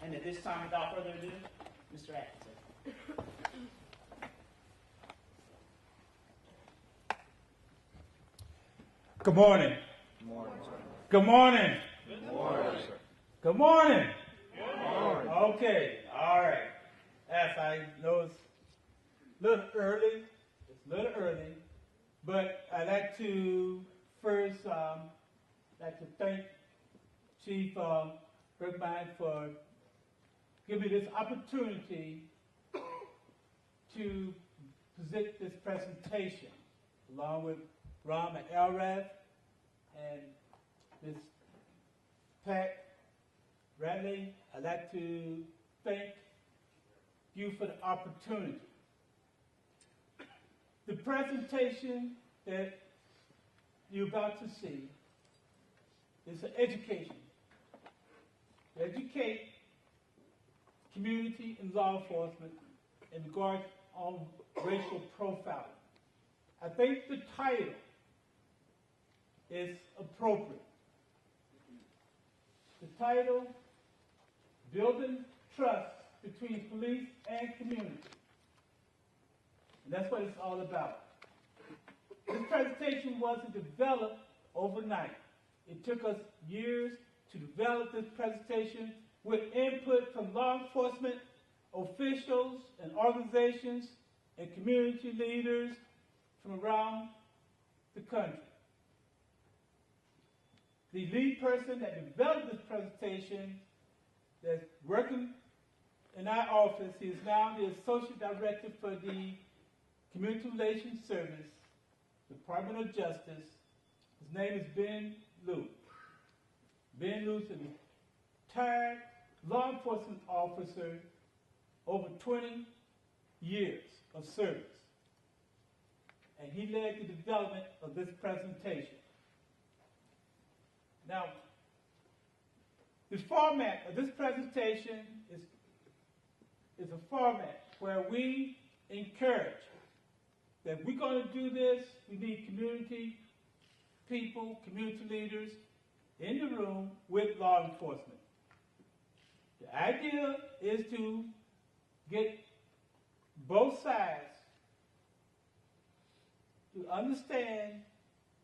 And at this time, without further ado, Mr. Atkinson. Good morning. Good morning, sir. Good morning. Good morning, sir. Good morning. Good morning. Okay, all right. As I know it's a little early, but I'd like to first thank Chief Bergman for giving me this opportunity to present this presentation along with Ram and Elrad and Ms. Pat Radley. I'd like to thank you for the opportunity. The presentation that you're about to see is an education. Educate community and law enforcement in regards on racial profiling. I think the title is appropriate. The title, Building Trust Between Police and Community. And that's what it's all about. This presentation wasn't developed overnight. It took us years to develop this presentation with input from law enforcement officials and organizations and community leaders from around the country. The lead person that developed this presentation that's working in our office, he is now the Associate Director for the Community Relations Service, Department of Justice. His name is Ben Liu. Ben Liu is a retired law enforcement officer, over 20 years of service. And he led the development of this presentation. Now, the format of this presentation is a format where we encourage that if we're going to do this, we need community people, community leaders in the room with law enforcement. The idea is to get both sides to understand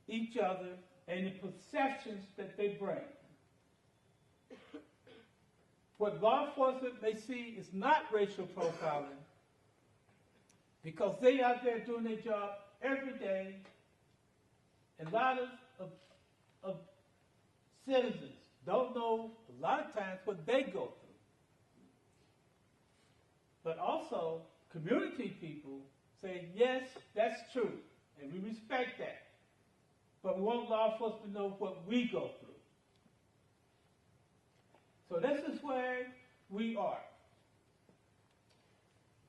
each other and the perceptions that they bring. What law enforcement may see is not racial profiling because they out there doing their job every day, and a lot of citizens don't know a lot of times what they go through. But also, community people say, yes, that's true, and we respect that. But we want law enforcement to know what we go through. So this is where we are.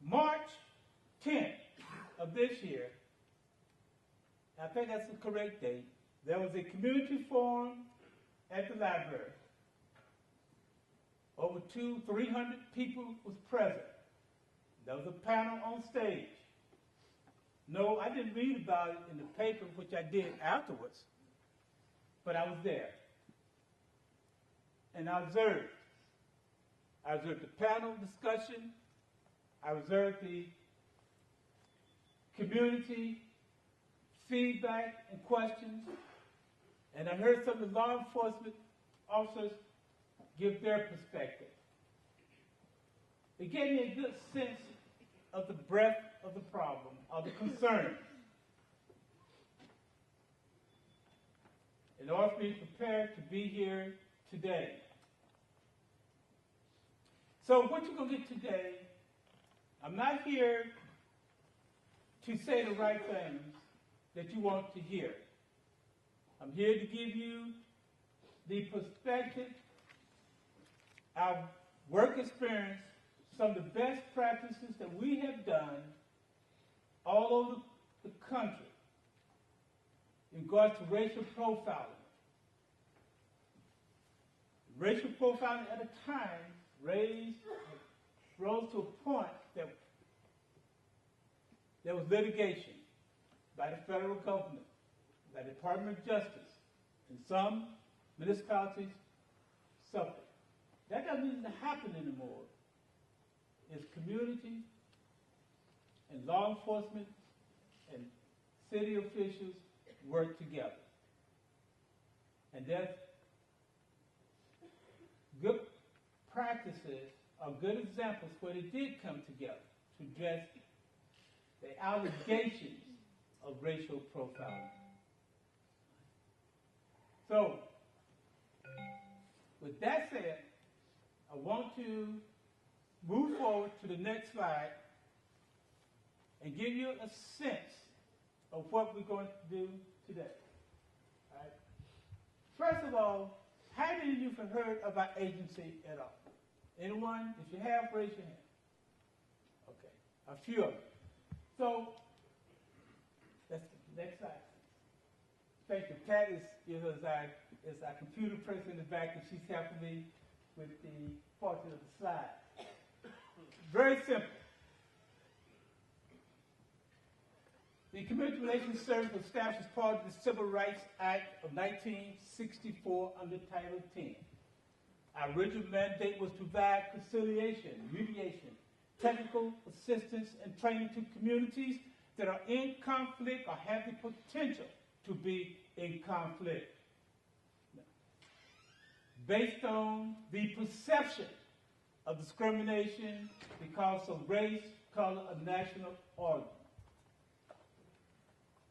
March 10th of this year, I think that's the correct date, there was a community forum at the library. Over 300 people was present. There was a panel on stage. No, I didn't read about it in the paper, which I did afterwards, but I was there. And I observed. I observed the panel discussion. I observed the community feedback and questions. And I heard some of the law enforcement officers give their perspective. It gave me a good sense of the breadth of the problem, of the concern. In order for me to prepare to be here today. So what you're going to get today, I'm not here to say the right things that you want to hear. I'm here to give you the perspective, our work experience, some of the best practices that we have done all over the country in regards to racial profiling. Racial profiling at a time rose to a point that there was litigation by the federal government, by the Department of Justice, and some municipalities suffered. That that doesn't need to happen anymore. It's community and law enforcement and city officials work together. And there's good practices or good examples where they did come together to address the allegations of racial profiling. So, with that said, I want to move forward to the next slide and give you a sense of what we're going to do today. All right? First of all, how many of you have heard of our agency at all? Anyone? If you have, raise your hand. Okay, a few of you. So, that's the next slide. Thank you. Pat is our computer person in the back, and she's helping me with the portion of the slide. Very simple. The Community Relations Service was established as part of the Civil Rights Act of 1964 under Title 10. Our original mandate was to provide conciliation, mediation, technical assistance, and training to communities that are in conflict or have the potential to be in conflict, based on the perception of discrimination because of race, color, or national origin.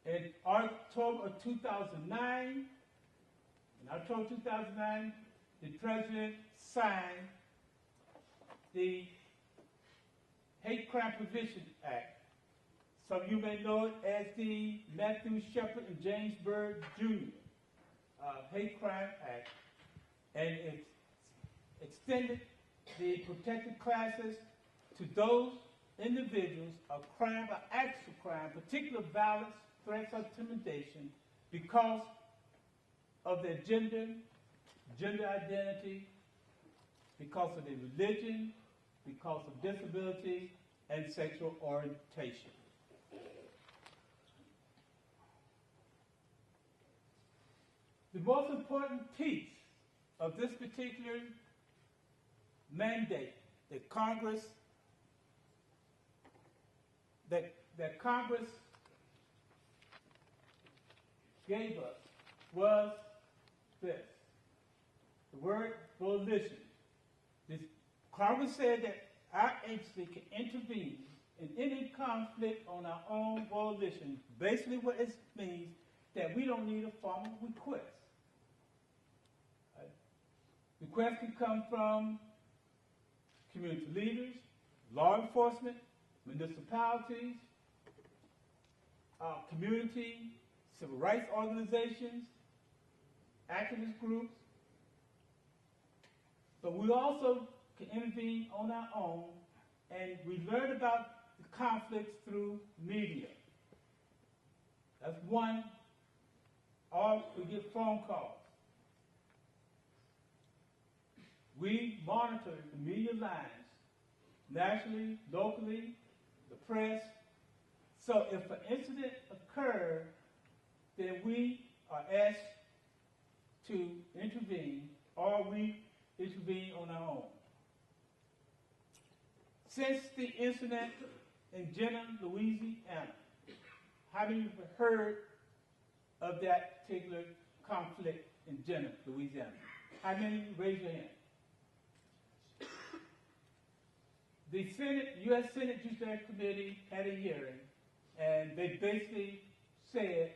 In October of 2009, the President signed the Hate Crime Prevention Act. Some of you may know it as the Matthew Shepard and James Byrd Jr. Hate Crime Act. And it extended the protected classes to those individuals of crime or acts of crime, particular violence, threats, or intimidation, because of their gender identity, because of their religion, because of disability, and sexual orientation. The most important piece of this particular mandate that Congress gave us was this: the word volition. Congress said that our agency can intervene in any conflict on our own volition. Basically, what it means that we don't need a formal request. Requests can come from community leaders, law enforcement, municipalities, community, civil rights organizations, activist groups. But we also can intervene on our own, and we learn about the conflicts through media. That's one, or we get phone calls. We monitor the media lines, nationally, locally, the press. So if an incident occurs, then we are asked to intervene, or we intervene on our own. Since the incident in Jenna, Louisiana, how many have heard of that particular conflict in Jenna, Louisiana? How many? Raise your hand. The Senate, U.S. Senate Judiciary Committee had a hearing, and they basically said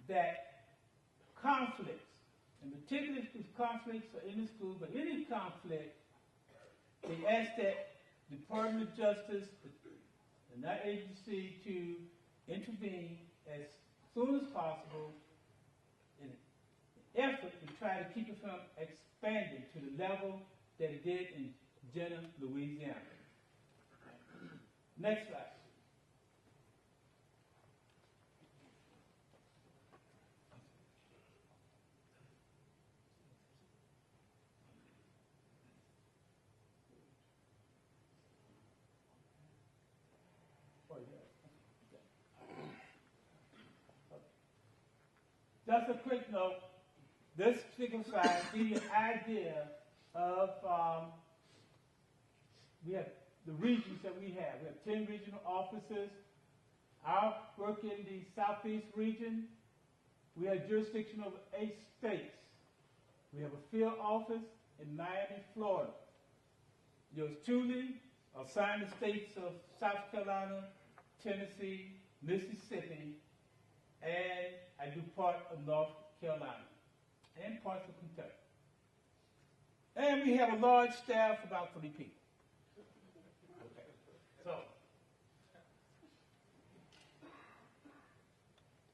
that conflicts, and particularly if conflicts are in the school, but any conflict, they asked that the Department of Justice and that agency to intervene as soon as possible in an effort to try to keep it from expanding to the level that it did in Jenna, Louisiana. Next slide. Just a quick note, this particular slide gives you an idea of we have the regions that we have. We have 10 regional offices. I work in the Southeast region. We have jurisdiction over 8 states. We have a field office in Miami, Florida. Yours truly assigned the states of South Carolina, Tennessee, Mississippi, and I do part of North Carolina and parts of Kentucky. And we have a large staff, about 3 people. Okay. So,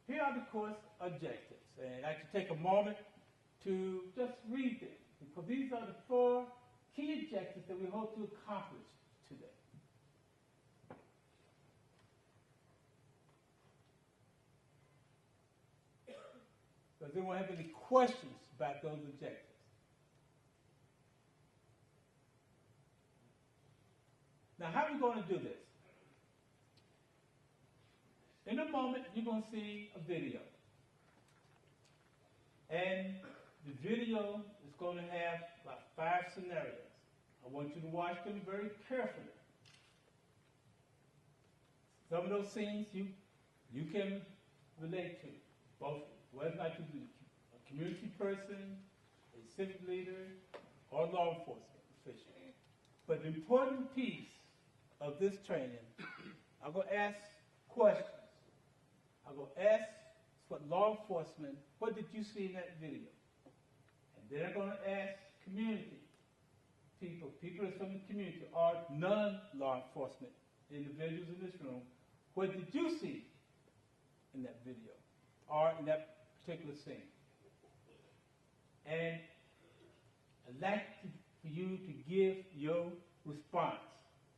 here are the course objectives. And I can take a moment to just read them, because these are the 4 key objectives that we hope to accomplish today. Does anyone have any questions about those objectives? Now, how are we going to do this? In a moment, you're going to see a video. And the video is going to have about 5 scenarios. I want you to watch them very carefully. Some of those scenes you can relate to, both whether or not you're a community person, a civic leader, or law enforcement official. But the important piece of this training, I'm going to ask questions. I'm going to ask what law enforcement, what did you see in that video? And then I'm going to ask community people that's from the community, or non-law enforcement individuals in this room, what did you see in that video or in that particular scene? And I'd like for you to give your response.